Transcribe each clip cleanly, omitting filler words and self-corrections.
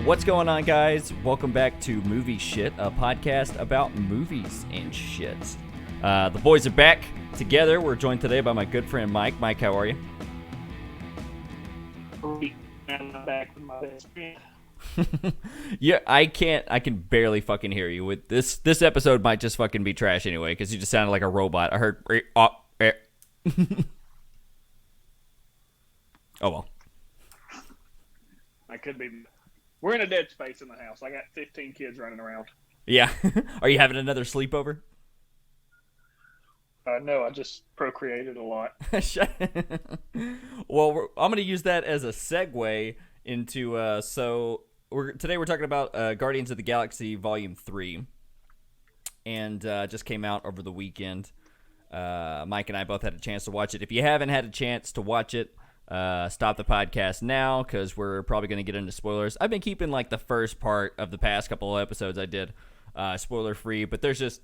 What's going on, guys? Welcome back to Movie Shit, a podcast about movies and shit. The boys are back together. We're joined today by my good friend Mike. Mike, how are you? I'm back with my best friend. Yeah, I can barely fucking hear you. With this episode might just fucking be trash anyway, because you just sounded like a robot. I heard oh well. I could be. We're in a dead space in the house. I got 15 kids running around. Yeah. Are you having another sleepover? No, I just procreated a lot. Well, I'm going to use that as a segue into today we're talking about Guardians of the Galaxy Volume 3, and just came out over the weekend. Mike and I both had a chance to watch it. If you haven't had a chance to watch it, stop the podcast now, because we're probably going to get into spoilers. I've been keeping like the first part of the past couple of episodes I did spoiler free, but there's just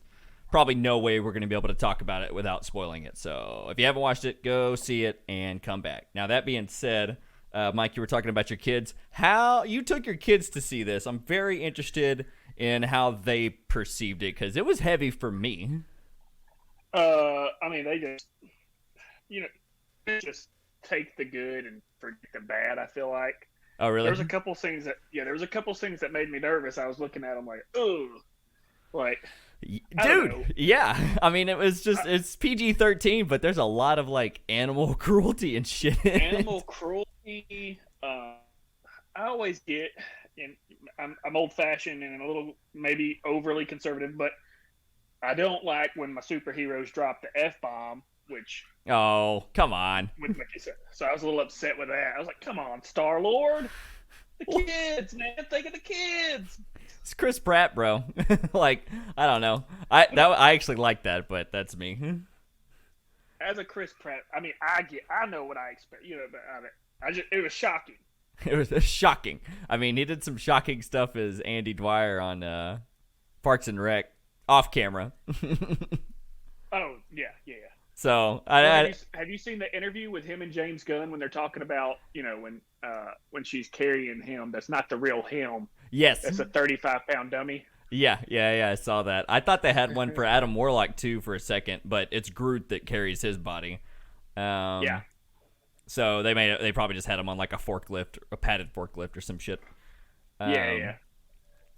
probably no way we're going to be able to talk about it without spoiling it. So if you haven't watched it, go see it and come back. Now, that being said, Mike, you were talking about your kids. How you took your kids to see this. I'm very interested in how they perceived it, because it was heavy for me. I mean, they just take the good and forget the bad, I feel like. Oh, really? There was a couple things that made me nervous. I was looking at them like, ooh, like, dude, yeah. I mean, it's PG-13, but there's a lot of like animal cruelty and shit. Animal cruelty. I always get, and I'm old-fashioned and a little maybe overly conservative, but I don't like when my superheroes drop the F-bomb, which... Oh, come on. So I was a little upset with that. I was like, come on, Star-Lord. The kids, man. Think of the kids. It's Chris Pratt, bro. Like, I don't know. I actually like that, but that's me. As a Chris Pratt, I mean, I know what I expect. You know, but it was shocking. It was shocking. I mean, he did some shocking stuff as Andy Dwyer on Parks and Rec off camera. Oh, yeah. So, have you seen the interview with him and James Gunn when they're talking about, you know, when she's carrying him, that's not the real him. Yes. That's a 35-pound dummy. Yeah, I saw that. I thought they had one for Adam Warlock, too, for a second, but it's Groot that carries his body. Yeah. So they probably just had him on, like, a padded forklift or some shit. Yeah.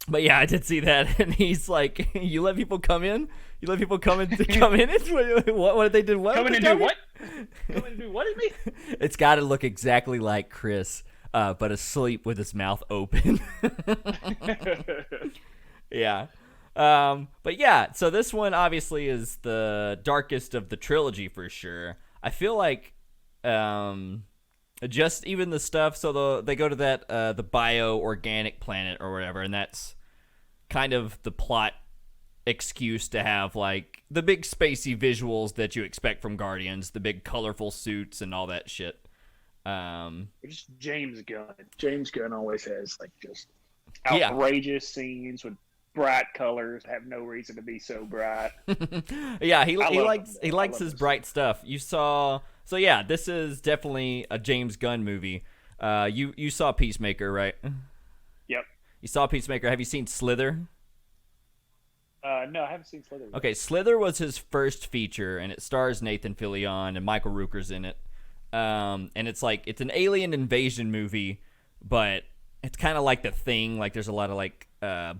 But yeah, I did see that, and he's like, "You let people come in? You let people come in? Come in? What did they do? What? Come in and do what? Come in and do what? Do you mean? It's got to look exactly like Chris, but asleep with his mouth open." Yeah. But yeah, so this one obviously is the darkest of the trilogy for sure. I feel like just even the stuff, so they go to that the bio-organic planet or whatever, and that's kind of the plot excuse to have like the big spacey visuals that you expect from Guardians, the big colorful suits and all that shit. It's James Gunn. James Gunn always has like just outrageous scenes with bright colors, have no reason to be so bright. Yeah, he likes his bright stuff. So yeah, this is definitely a James Gunn movie. You saw Peacemaker, right? Yep. You saw Peacemaker. Have you seen Slither? No, I haven't seen Slither yet. Okay, Slither was his first feature, and it stars Nathan Fillion and Michael Rooker's in it. And it's an alien invasion movie, but it's kind of like The Thing. Like, there's a lot of like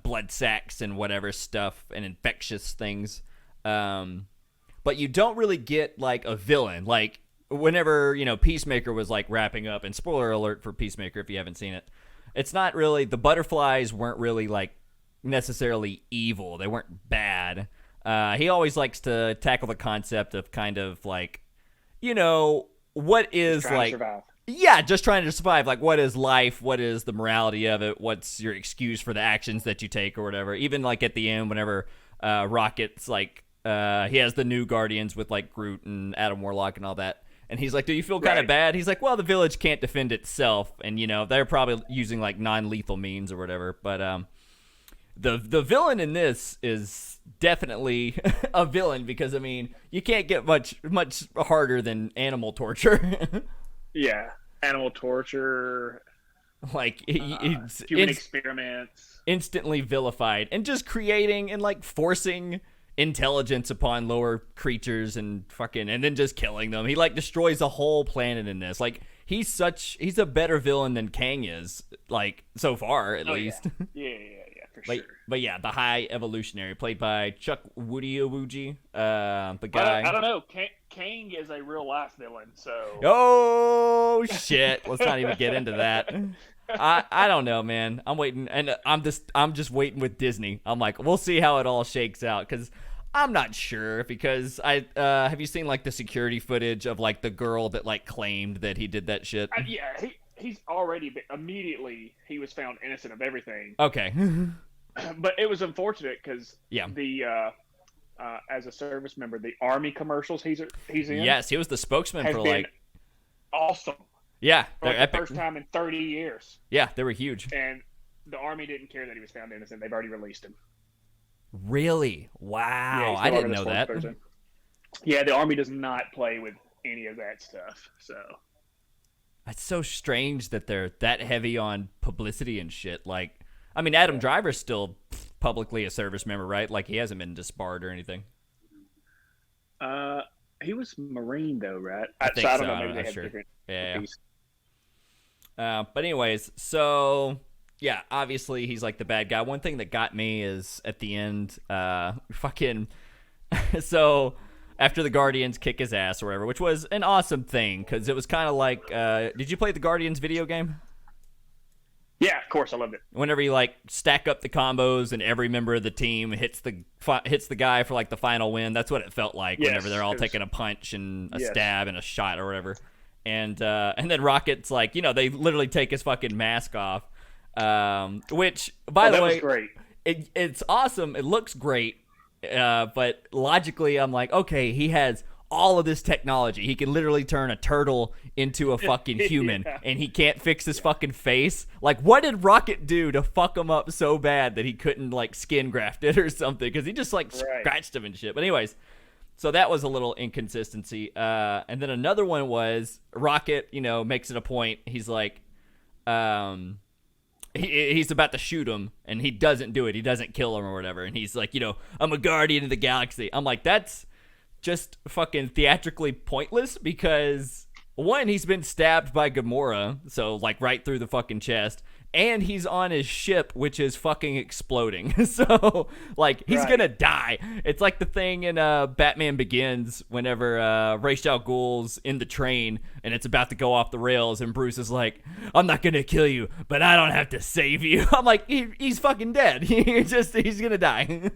blood sacks and whatever stuff and infectious things. But you don't really get like a villain. Like, whenever, you know, Peacemaker was like wrapping up, and spoiler alert for Peacemaker if you haven't seen it, it's not really, the butterflies weren't really like necessarily evil. They weren't bad. He always likes to tackle the concept of kind of like, you know, what is like, yeah, just trying to survive. Like, what is life? What is the morality of it? What's your excuse for the actions that you take or whatever? Even like at the end, whenever Rocket's like, he has the new Guardians with like Groot and Adam Warlock and all that. And he's like, do you feel kind of bad? He's like, well, the village can't defend itself. And, you know, they're probably using like non-lethal means or whatever. But the villain in this is definitely a villain, because, I mean, you can't get much harder than animal torture. Yeah. Animal torture. Like human experiments, instantly vilified, and just creating and like forcing intelligence upon lower creatures and then just killing them. He like destroys the whole planet in this. Like he's a better villain than Kang is, like so far at least. Yeah, for sure. But yeah, the High Evolutionary, played by Chuck Woodiawuji, the guy. I don't know. Kang is a real life villain, so. Oh shit! Let's not even get into that. I don't know, man. I'm waiting, and I'm just waiting with Disney. I'm like, we'll see how it all shakes out, because I'm not sure. Because have you seen like the security footage of like the girl that like claimed that he did that shit? Yeah, he's already immediately he was found innocent of everything. Okay. But it was unfortunate because yeah, the as a service member, the Army commercials he's in. Yes, he was the spokesman for like awesome. Yeah, they're epic. The first time in 30 years. Yeah, they were huge. And the Army didn't care that he was found innocent. They've already released him. Really? Wow, I didn't know that. Yeah, the Army does not play with any of that stuff. So that's so strange that they're that heavy on publicity and shit. Like, I mean, Adam Driver's still publicly a service member, right? Like, he hasn't been disbarred or anything. He was Marine though, right? I think so. I so. don't know. I'm Maybe not they have sure. different. Yeah. But anyways, so yeah, obviously he's like the bad guy. One thing that got me is at the end, so after the Guardians kick his ass or whatever, which was an awesome thing because it was kind of like, did you play the Guardians video game? Yeah, of course, I loved it. Whenever you like stack up the combos and every member of the team hits the guy for like the final win, that's what it felt like. Yes, whenever they're all taking a punch and a stab and a shot or whatever. And then Rocket's like, they literally take his fucking mask off, which, by the way, was great. It's awesome. It looks great, but logically, I'm like, okay, he has all of this technology. He can literally turn a turtle into a fucking human, and he can't fix his fucking face. Like, what did Rocket do to fuck him up so bad that he couldn't, like, skin graft it or something? Because he just, like, scratched him and shit. But anyways, so that was a little inconsistency. And then another one was Rocket, makes it a point. He's like, he's about to shoot him, and he doesn't do it. He doesn't kill him or whatever. And he's like, I'm a guardian of the galaxy. I'm like, that's just fucking theatrically pointless because, one, he's been stabbed by Gamora, so, like, right through the fucking chest, and he's on his ship, which is fucking exploding. So, like, he's gonna die. It's like the thing in Batman Begins whenever Ra's al Ghul's in the train and it's about to go off the rails, and Bruce is like, I'm not gonna kill you, but I don't have to save you. I'm like, he's fucking dead. He's gonna die.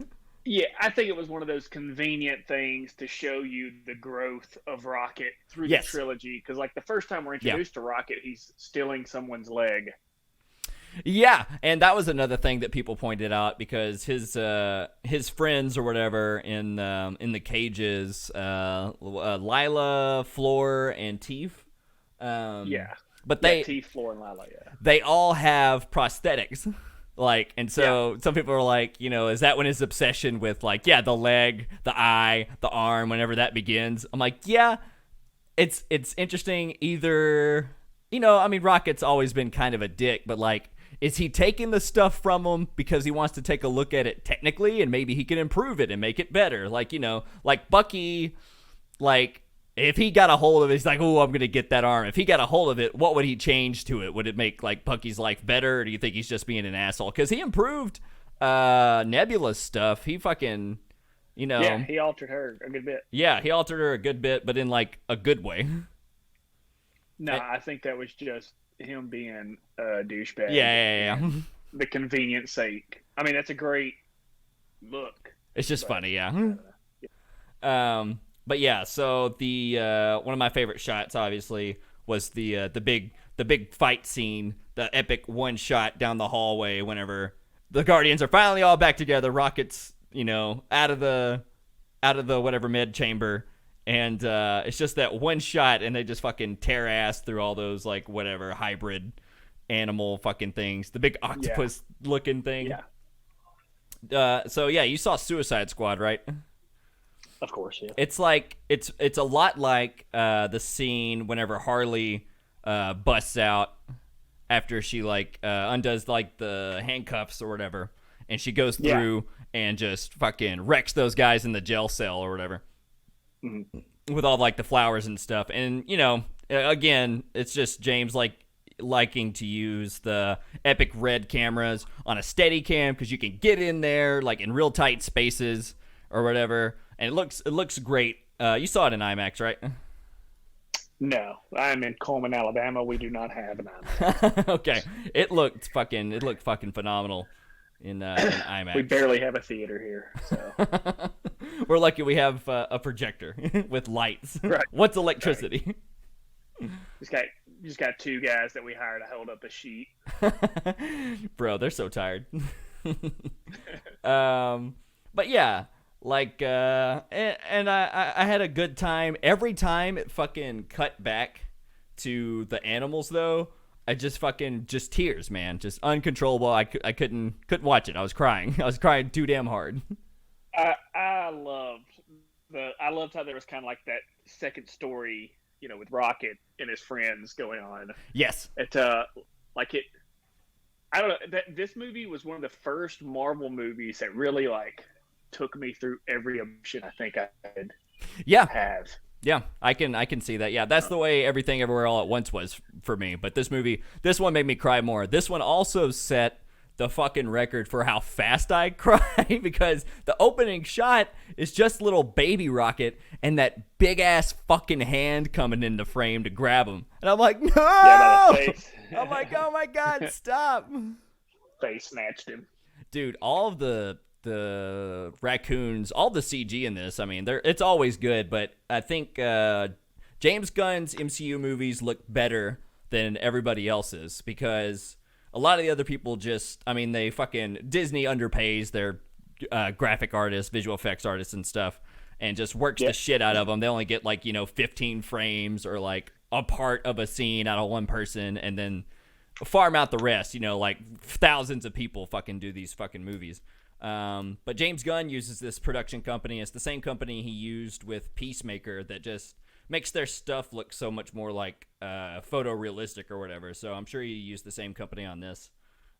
Yeah, I think it was one of those convenient things to show you the growth of Rocket through the trilogy. Because, like, the first time we're introduced to Rocket, he's stealing someone's leg. Yeah, and that was another thing that people pointed out because his friends or whatever in the cages, Lila, Floor, and Teef. But Teef, Floor, and Lila. Yeah, they all have prosthetics. Like, and so some people are like, is that when his obsession with, like, the leg, the eye, the arm, whenever that begins? I'm like, yeah, it's interesting. Either, Rocket's always been kind of a dick, but, like, is he taking the stuff from him because he wants to take a look at it technically and maybe he can improve it and make it better? Like, like Bucky, like, if he got a hold of it, he's like, oh, I'm going to get that arm. If he got a hold of it, what would he change to it? Would it make, like, Bucky's life better, or do you think he's just being an asshole? Because he improved Nebula's stuff. He fucking, Yeah, he altered her a good bit. Yeah, he altered her a good bit, but in, like, a good way. No, I think that was just him being a douchebag. Yeah. The convenience sake. I mean, that's a great look. It's just funny, yeah. But yeah, so the one of my favorite shots, obviously, was the big fight scene, the epic one shot down the hallway. Whenever the Guardians are finally all back together, Rocket's out of the whatever med chamber, and it's just that one shot, and they just fucking tear ass through all those, like, whatever hybrid animal fucking things, the big octopus looking thing. Yeah. So yeah, you saw Suicide Squad, right? Of course, yeah. It's like it's a lot like the scene whenever Harley busts out after she like undoes like the handcuffs or whatever, and she goes through and just fucking wrecks those guys in the jail cell or whatever. With all like the flowers and stuff. And you know, again, it's just James like liking to use the epic red cameras on a steady cam because you can get in there like in real tight spaces or whatever, and it looks great. You saw it in IMAX, right? No, I'm in Coleman, Alabama. We do not have an IMAX. Okay, it looked fucking phenomenal in IMAX. We barely have a theater here, so we're lucky we have a projector with lights. Right. What's electricity? Right. Just got two guys that we hired to hold up a sheet. Bro, they're so tired. But yeah, like, and I had a good time. Every time it fucking cut back to the animals, though, I just tears, man, just uncontrollable. I couldn't watch it. I was crying. I was crying too damn hard. I loved how there was kind of like that second story, you know, with Rocket and his friends going on. Yes. I don't know. This movie was one of the first Marvel movies that really like took me through every emotion I think I could have. Yeah, I can see that. Yeah, that's the way Everything Everywhere All at Once was for me. But this one made me cry more. This one also set the fucking record for how fast I cry because the opening shot is just little baby Rocket and that big ass fucking hand coming into frame to grab him. And I'm like, no! Yeah, by the face. I'm like, oh my God, stop. Face snatched him. Dude, all of the raccoons, all the CG in this, I mean, it's always good, but I think James Gunn's MCU movies look better than everybody else's because a lot of the other people they fucking Disney underpays their graphic artists, visual effects artists and stuff, and just works the shit out of them. They only get 15 frames or like a part of a scene out of one person and then farm out the rest, like thousands of people fucking do these fucking movies. But James Gunn uses this production company. It's the same company he used with Peacemaker that just makes their stuff look so much more like photorealistic or whatever. So I'm sure you used the same company on this.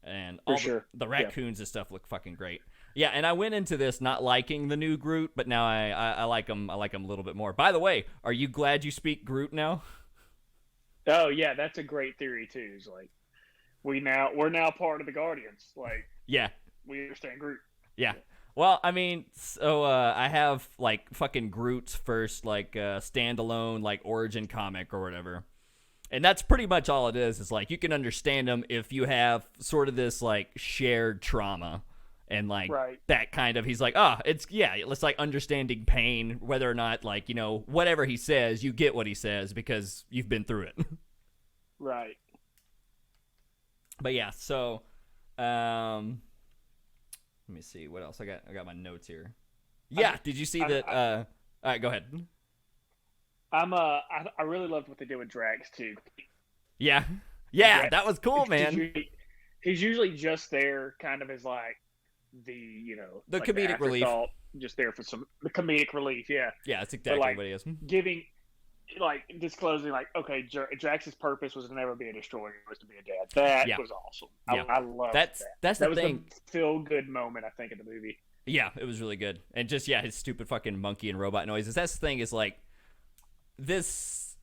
And all the raccoons and stuff look fucking great. Yeah, and I went into this not liking the new Groot, but now I like him. I like him a little bit more. By the way, are you glad you speak Groot now? Oh yeah, that's a great theory too. It's like we're now part of the Guardians. Like we understand Groot. Yeah. Well, I mean, so I have like fucking Groot's first like standalone like origin comic or whatever. And that's pretty much all it is. It's like you can understand him if you have sort of this like shared trauma and like that kind of, he's like, it's like understanding pain, whether or not like, whatever he says, you get what he says because you've been through it. Right. But yeah, so let me see what else I got my notes here. Yeah, did you see that? All right, go ahead. I really loved what they did with Drax too. Yeah, that was cool, man. He's usually just there, kind of as like the the comedic relief, just there for the comedic relief. Yeah, that's exactly what he is. Giving, disclosing, okay, Drax's purpose was to never be a destroyer; it was to be a dad. That was awesome. I loved that. That's the thing. Was a feel-good moment, I think, in the movie. Yeah, it was really good, and just his stupid fucking monkey and robot noises. That's the thing is like this.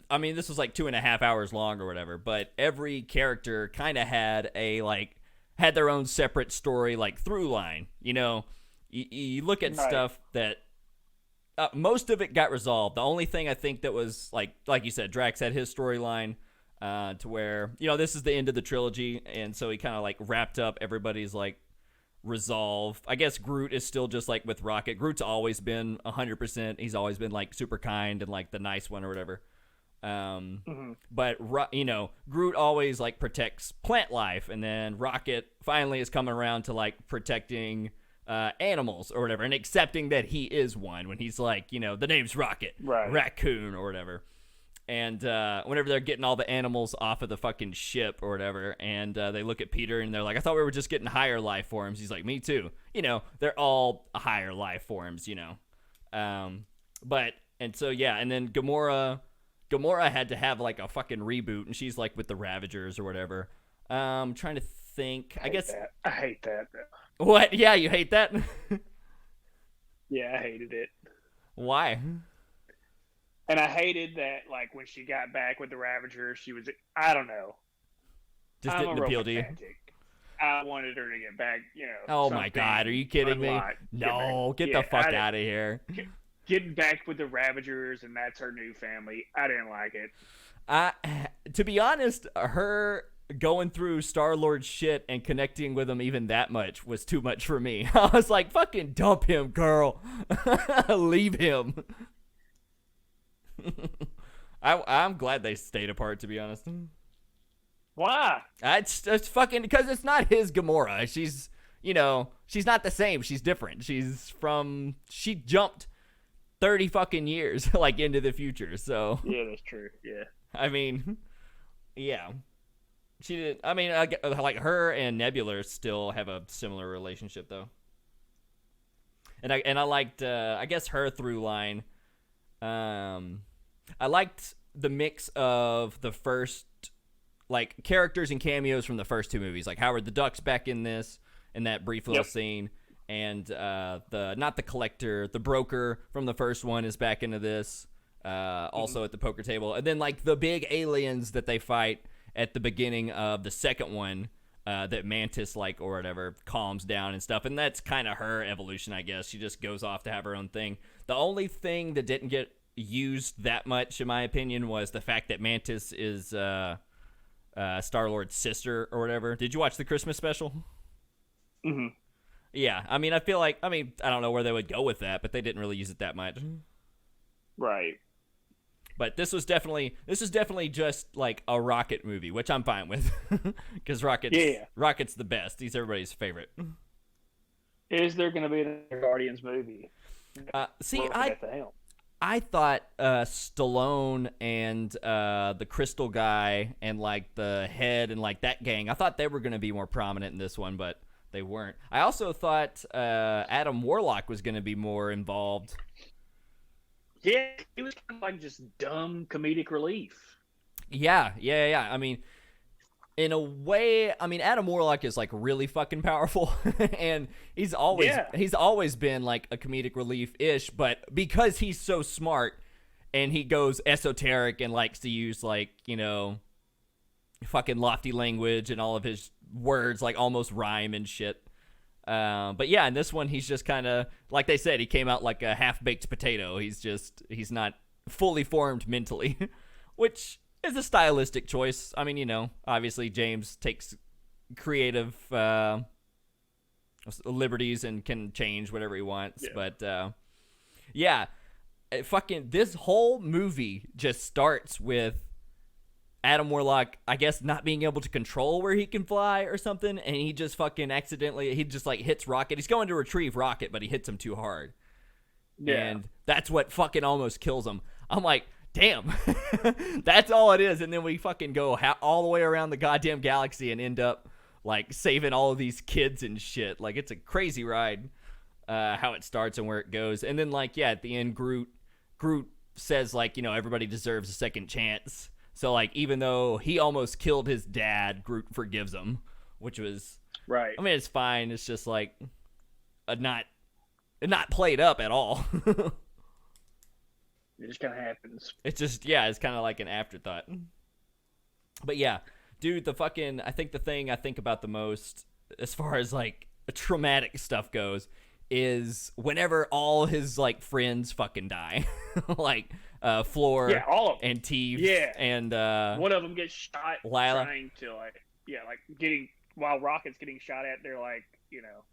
I mean, this was like 2.5 hours long or whatever, but every character kind of had had their own separate story, like through line. You look at stuff that. Most of it got resolved. The only thing I think that was like you said, Drax had his storyline to where this is the end of the trilogy, and so he kind of like wrapped up everybody's like resolve. I guess Groot is still just like with Rocket. Groot's always been 100%. He's always been like super kind and like the nice one or whatever. But Groot always like protects plant life, and then Rocket finally is coming around to like protecting animals or whatever, and accepting that he is one when he's like, the name's Rocket, raccoon or whatever. And whenever they're getting all the animals off of the fucking ship or whatever, and they look at Peter and they're like, I thought we were just getting higher life forms. He's like, me too. They're all higher life forms, and then Gamora Gamora had to have like a fucking reboot, and she's like with the Ravagers or whatever. Trying to think. I guess that. I hate that. what? Yeah, you hate that? Yeah, I hated it. Why? And I hated that, like, when she got back with the Ravagers, she was, I don't know. Just I'm didn't a appeal to you. romantic. I wanted her to get back, Oh my God, are you kidding me? No, get the fuck out of here. Getting back with the Ravagers, and that's her new family. I didn't like it. To be honest, her going through Star-Lord's shit and connecting with him even that much was too much for me. I was like, fucking dump him, girl. Leave him. I'm glad they stayed apart, to be honest. Why? It's fucking because it's not his Gamora. She's, she's not the same. She's different. She jumped 30 fucking years like into the future. So yeah, that's true. Yeah. I mean, yeah. She did. I mean, like her and Nebula still have a similar relationship though. And I liked I guess her through line. I liked the mix of the first like characters and cameos from the first two movies. Like Howard the Duck's back in this in that brief little scene, and the not the collector, the broker from the first one is back into this. Also at the poker table, and then like the big aliens that they fight at the beginning of the second one, that Mantis like or whatever calms down and stuff, and that's kind of her evolution, I guess. She just goes off to have her own thing. The only thing that didn't get used that much, in my opinion, was the fact that Mantis is Star-Lord's sister or whatever. Did you watch the Christmas special? Mm-hmm. Yeah, I mean, I feel like, I don't know where they would go with that, but they didn't really use it that much. Right. But this is definitely just like a Rocket movie, which I'm fine with, because Rocket's the best. He's everybody's favorite. Is there going to be another Guardians movie? I thought Stallone and the Crystal guy and like the Head and like that gang, I thought they were going to be more prominent in this one, but they weren't. I also thought Adam Warlock was going to be more involved. Yeah, he was kind of like just dumb comedic relief. Yeah. I mean, in a way, Adam Warlock is like really fucking powerful, and he's always been like a comedic relief-ish, but because he's so smart and he goes esoteric and likes to use like, fucking lofty language and all of his words like almost rhyme and shit. But yeah, in this one, he's just kind of, like they said, he came out like a half-baked potato. He's not fully formed mentally, which is a stylistic choice. I mean, obviously James takes creative liberties and can change whatever he wants. Yeah. But yeah, this whole movie just starts with Adam Warlock, I guess, not being able to control where he can fly or something, and he just fucking he just like hits Rocket. He's going to retrieve Rocket, but he hits him too hard. Yeah. And that's what fucking almost kills him. I'm like, damn, that's all it is. And then we fucking go all the way around the goddamn galaxy and end up like saving all of these kids and shit. Like, it's a crazy ride, how it starts and where it goes. And then like, yeah, at the end, Groot says like, everybody deserves a second chance. So, like, even though he almost killed his dad, Groot forgives him, which was... Right. I mean, it's fine. It's just, like, not played up at all. It just kind of happens. It's just, yeah, it's kind of like an afterthought. But, yeah, dude, I think the thing I think about the most, as far as, like, traumatic stuff goes, is whenever all his, like, friends fucking die. Like... Floor, all of them. And Teeve, and one of them gets shot Lila. Trying to while Rocket's getting shot at, they're like,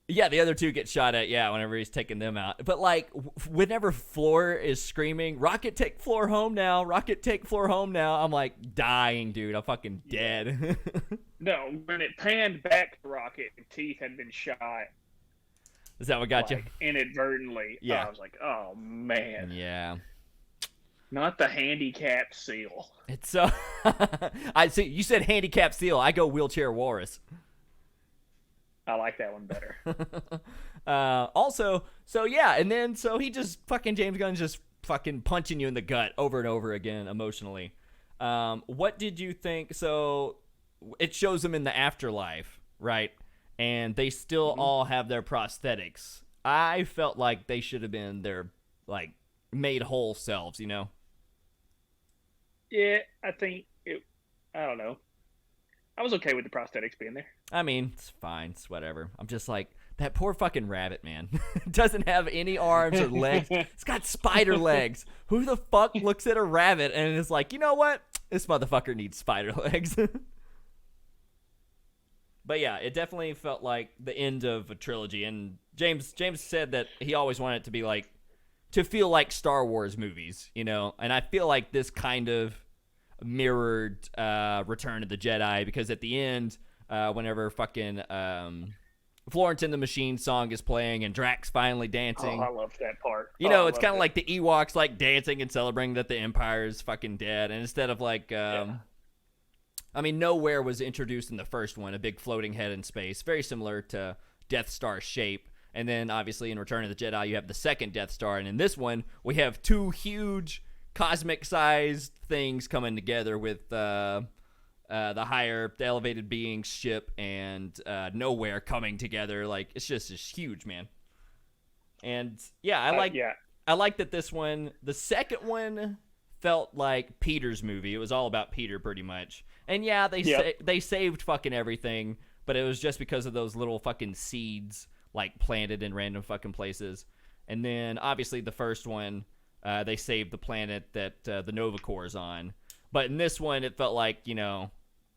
Yeah, the other two get shot at, whenever he's taking them out. But like, whenever Floor is screaming, "Rocket, take Floor home now! Rocket, take Floor home now!" I'm like dying, dude. I'm fucking dead. No, when it panned back to Rocket, Teeth had been shot. Is that what got you? Inadvertently. Yeah. I was like, oh man. Yeah. Not the handicap seal. It's I see. You said handicap seal. I go wheelchair walrus. I like that one better. Also, so yeah, and then so he just fucking James Gunn just fucking punching you in the gut over and over again emotionally. What did you think? So it shows them in the afterlife, right? And they still all have their prosthetics. I felt like they should have been their like made whole selves, you know? Yeah, I think it. I don't know. I was okay with the prosthetics being there. I mean, it's fine. It's whatever. I'm just like, that poor fucking rabbit, man. Doesn't have any arms or legs. It's got spider legs. Who the fuck looks at a rabbit and is like, you know what? This motherfucker needs spider legs. But yeah, it definitely felt like the end of a trilogy. And James said that he always wanted it to be like, to feel like Star Wars movies, you know? And I feel like this kind of mirrored Return of the Jedi, because at the end, whenever fucking Florence and the Machine song is playing and Drax finally dancing. Oh, I loved that part. You know, it's kind of like the Ewoks like dancing and celebrating that the Empire is fucking dead. And instead of like, I mean, Nowhere was introduced in the first one, a big floating head in space, very similar to Death Star shape. And then obviously in Return of the Jedi, you have the second Death Star. And in this one, we have two huge cosmic-sized things coming together with the elevated being ship and Nowhere coming together. Like, it's just huge, man. And yeah, I like that this one, the second one, felt like Peter's movie. It was all about Peter pretty much. And yeah, they saved fucking everything, but it was just because of those little fucking seeds like planted in random fucking places. And then obviously the first one, they saved the planet that the Nova Corps is on. But in this one, it felt like, you know,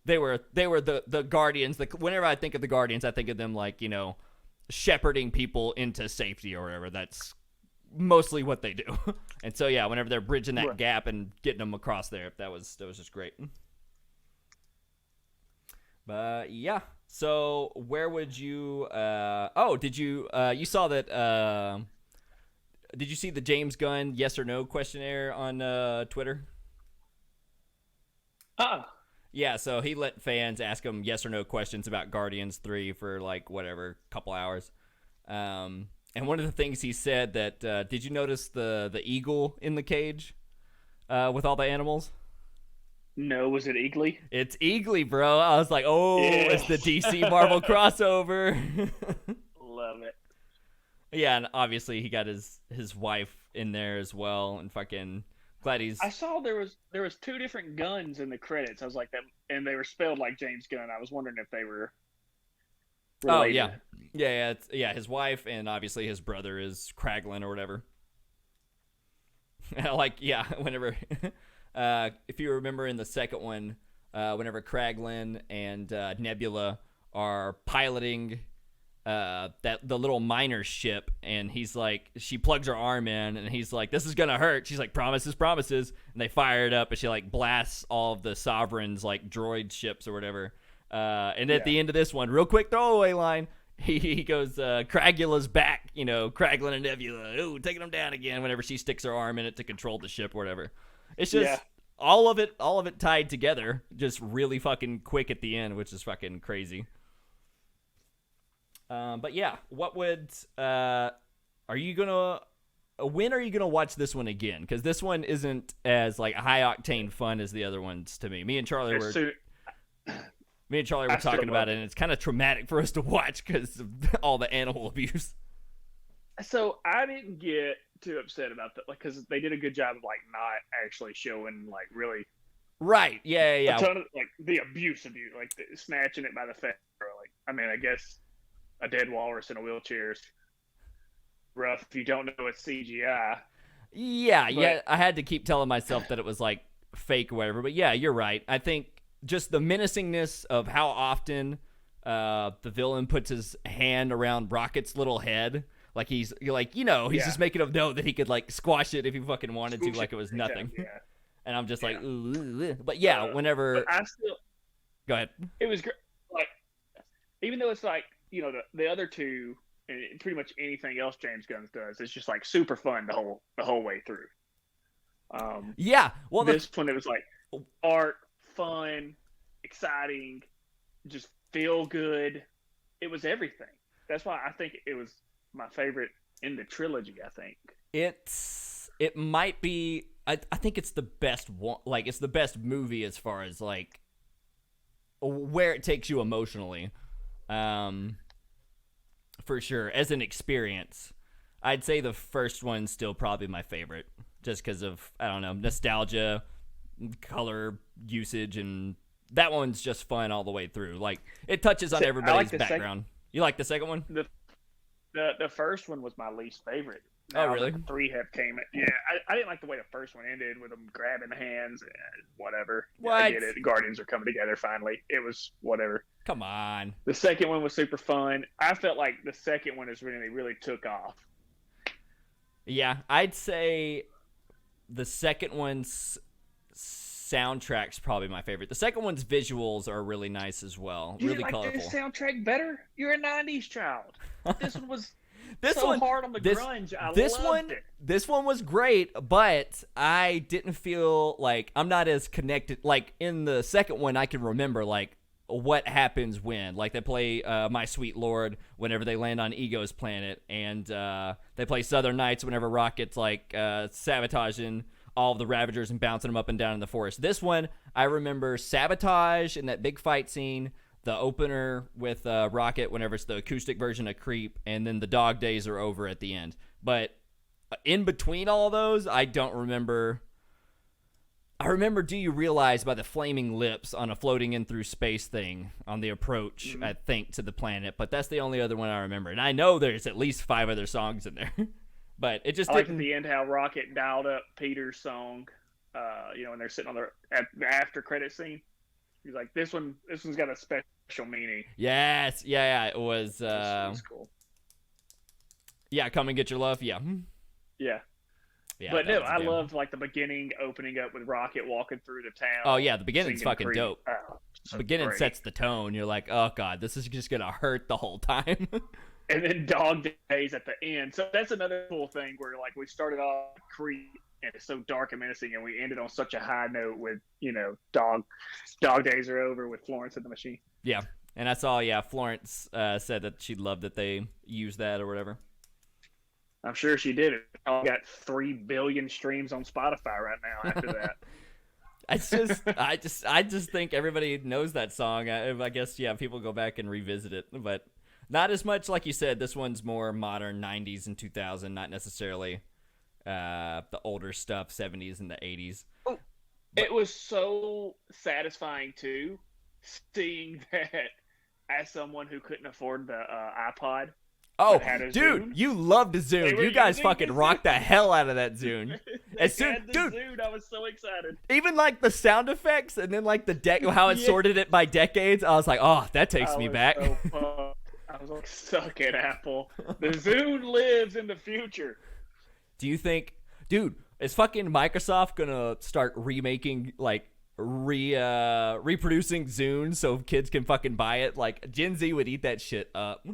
they were the Guardians. Whenever I think of the Guardians, I think of them like, you know, shepherding people into safety or whatever. That's mostly what they do. And so yeah, whenever they're bridging that gap and getting them across there, that was just great. But yeah, so where would you? Did you? You saw that? Did you see the James Gunn yes or no questionnaire on Twitter? Yeah, so he let fans ask him yes or no questions about Guardians 3 for like whatever, couple hours. And one of the things he said that did you notice the eagle in the cage with all the animals? No, was it Eagly? It's Eagly, bro. I was like, oh, It's the DC Marvel crossover. Love it. Yeah, and obviously he got his wife in there as well, and fucking glad he's. I saw there was two different Guns in the credits. I was like that, and they were spelled like James Gunn. I was wondering if they were related. Oh yeah. His wife and obviously his brother is Kraglin or whatever. Whenever. If you remember in the second one, whenever Kraglin and Nebula are piloting the little miner ship, and he's like, she plugs her arm in, and he's like, this is gonna hurt. She's like, promises, and they fire it up, and she like blasts all of the Sovereign's like droid ships or whatever. And at the end of this one, real quick throwaway line, he goes, Kragula's back, you know, Kraglin and Nebula, ooh, taking them down again whenever she sticks her arm in it to control the ship or whatever. It's just all of it tied together, just really fucking quick at the end, which is fucking crazy. But yeah, what would when are you gonna watch this one again? Because this one isn't as like high octane fun as the other ones to me. Me and Charlie were talking about it, and it's kind of traumatic for us to watch because of all the animal abuse. So I didn't get too upset about that, like, because they did a good job of like not actually showing like really right, yeah. A ton of like the abuse, like snatching it by the feet. Like, I mean, I guess a dead walrus in a wheelchair is rough if you don't know it's CGI. Yeah. I had to keep telling myself that it was like fake or whatever, but yeah, you're right. I think just the menacingness of how often the villain puts his hand around Rocket's little head. Like he's just making him know that he could like squash it if he fucking wanted to, like it was nothing. Yeah. And I'm just like, ooh. But yeah, whenever. But I still. Go ahead. It was great. Like, even though it's like, you know, the other two, and pretty much anything else James Gunn does, it's just like super fun the whole way through. Well, this one it was like art, fun, exciting, just feel good. It was everything. That's why I think it was my favorite in the trilogy. I think it might be. I think it's the best one. Like, it's the best movie as far as like where it takes you emotionally. For sure, as an experience, I'd say the first one's still probably my favorite, just because of, I don't know, nostalgia, color usage, and that one's just fun all the way through. Like, it touches on everybody's background. You like the second one? The first one was my least favorite. Oh, really? The 3 have came. Yeah, I didn't like the way the first one ended with them grabbing the hands and whatever. What? I get it. The Guardians are coming together finally. It was whatever. Come on. The second one was super fun. I felt like the second one is really took off. Yeah, I'd say the second one's soundtrack's probably my favorite. The second one's visuals are really nice as well. You really didn't like colorful. this soundtrack better? You're a 90s child. This one was this so one, hard on the grunge. This one was great, but I didn't feel like I'm not as connected. Like, in the second one, I can remember, like, what happens when. Like, they play My Sweet Lord whenever they land on Ego's planet, and they play Southern Nights whenever Rocket's, like, sabotaging all of the Ravagers and bouncing them up and down in the forest. This one, I remember Sabotage in that big fight scene, the opener with Rocket whenever it's the acoustic version of Creep, and then the Dog Days Are Over at the end. But in between all of those, I don't remember. I remember Do You Realize by the Flaming Lips on a floating in through space thing on the approach, I think, to the planet. But that's the only other one I remember. And I know there's at least 5 other songs in there. But it just I didn't. like at the end how Rocket dialed up Peter's song, when they're sitting on the after credit scene. He's like, this one's got a special meaning. Yes, yeah, it was. That's cool. Yeah, Come and Get Your Love. Yeah. Yeah. Yeah, but no, I loved like the beginning opening up with Rocket walking through the town. Oh yeah, the beginning's fucking Creep. dope. So the beginning great. sets the tone. You're like, oh god, this is just gonna hurt the whole time. And then Dog Days at the end. So that's another cool thing where like we started off Creep and it's so dark and menacing, and we ended on such a high note with Dog Days Are Over with Florence and the Machine. Yeah, and I saw Florence said that she loved that they used that or whatever. I'm sure she did it. I got 3 billion streams on Spotify right now after that. I just think everybody knows that song. I guess people go back and revisit it, but not as much. Like you said, this one's more modern, 90s and 2000, not necessarily the older stuff, 70s and the 80s. It was so satisfying too, seeing that as someone who couldn't afford the iPod. Oh, dude, you loved the Zune. You guys fucking rocked the hell out of that Zune. Zune, I was so excited. Even like the sound effects and then like how it sorted it by decades. I was like, oh, that takes me back. I was like, suck it, Apple. The Zune lives in the future. Do you think, dude, is fucking Microsoft gonna start remaking like reproducing Zune so kids can fucking buy it? Like Gen Z would eat that shit up.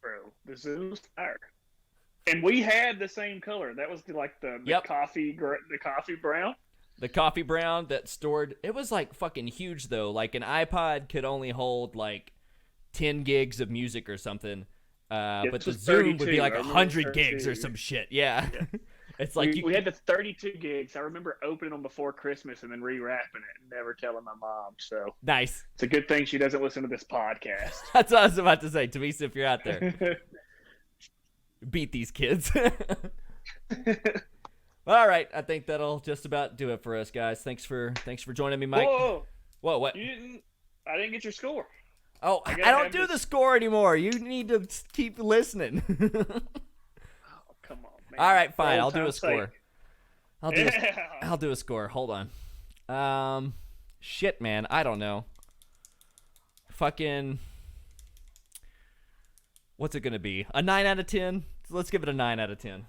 Bro, the Zune's fire. And we had the same color. That was the coffee brown. The coffee brown that stored. It was like fucking huge though. Like an iPod could only hold like 10 gigs of music or something. But the Zune would be like 100 gigs or some shit. Yeah. It's like we had the 32 gigs. I remember opening them before Christmas and then rewrapping it and never telling my mom. So nice. It's a good thing she doesn't listen to this podcast. That's what I was about to say. Teresa, if you're out there, beat these kids. All right, I think that'll just about do it for us, guys. Thanks for joining me, Mike. Whoa, what? I didn't get your score. Oh, I don't do the score anymore. You need to keep listening. Oh, come on, man. All right, fine. I'll do a score. I'll do a score. Hold on. Shit, man. I don't know. Fucking. What's it gonna be? A 9 out of 10? Let's give it a 9 out of 10.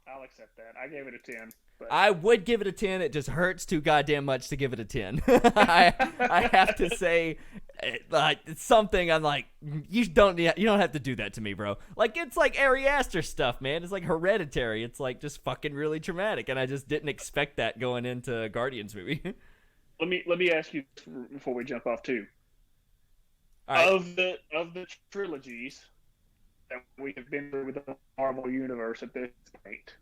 I'll accept that. I gave it a 10. But... I would give it a 10. It just hurts too goddamn much to give it a 10. I have to say, it's something I'm like, you don't have to do that to me, bro. Like, it's like Ari Aster stuff, man. It's like Hereditary. It's like just fucking really traumatic, and I just didn't expect that going into a Guardians movie. Let me ask you before we jump off too. All right. Of the trilogies that we have been through with the Marvel universe at this point,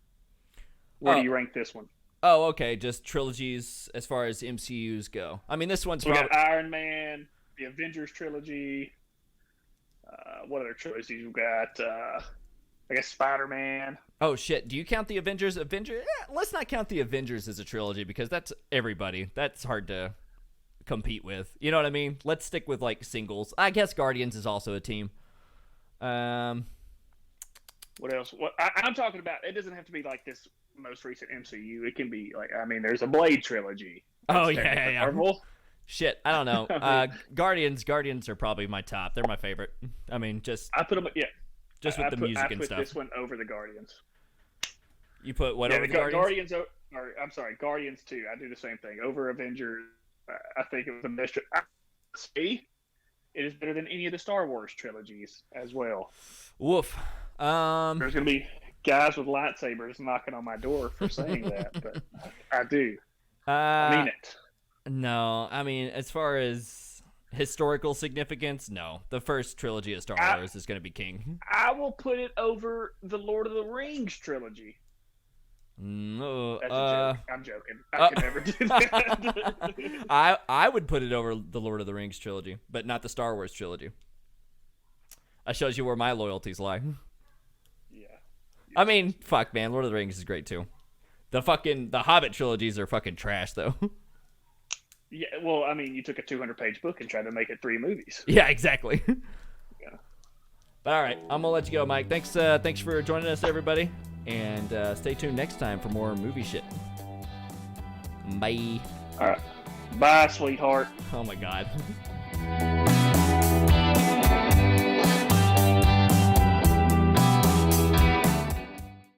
Where do you rank this one? Oh, okay. Just trilogies as far as MCUs go. I mean, this one's We probably... got Iron Man, the Avengers trilogy. What other trilogies we got? I guess Spider-Man. Oh shit! Do you count the Avengers? Let's not count the Avengers as a trilogy because that's everybody. That's hard to compete with. You know what I mean? Let's stick with like singles. I guess Guardians is also a team. What else? I'm talking about, it doesn't have to be like this most recent MCU. It can be like, I mean, there's a Blade trilogy. Oh yeah. Marvel. Shit, I don't know. Guardians are probably my top. They're my favorite. I mean, I put them, yeah. Just with the music and stuff. I put this one over the Guardians. You put what over the Guardians? Guardians 2. I do the same thing. Over Avengers, I think it was a mystery. See, it is better than any of the Star Wars trilogies as well. Woof. There's going to be guys with lightsabers knocking on my door for saying that, but I do. I mean it. No, I mean, as far as historical significance, no. The first trilogy of Star Wars is going to be king. I will put it over the Lord of the Rings trilogy. No, that's a joke. I'm joking. I could never do that. I would put it over the Lord of the Rings trilogy, but not the Star Wars trilogy. That shows you where my loyalties lie. Yeah. I mean, fuck, man. Lord of the Rings is great, too. The Hobbit trilogies are fucking trash, though. Yeah, well, I mean, you took a 200-page book and tried to make it 3 movies. Yeah, exactly. Yeah. But all right, I'm gonna let you go, Mike. Thanks for joining us, everybody, and stay tuned next time for more movie shit. Bye. All right. Bye, sweetheart. Oh my God.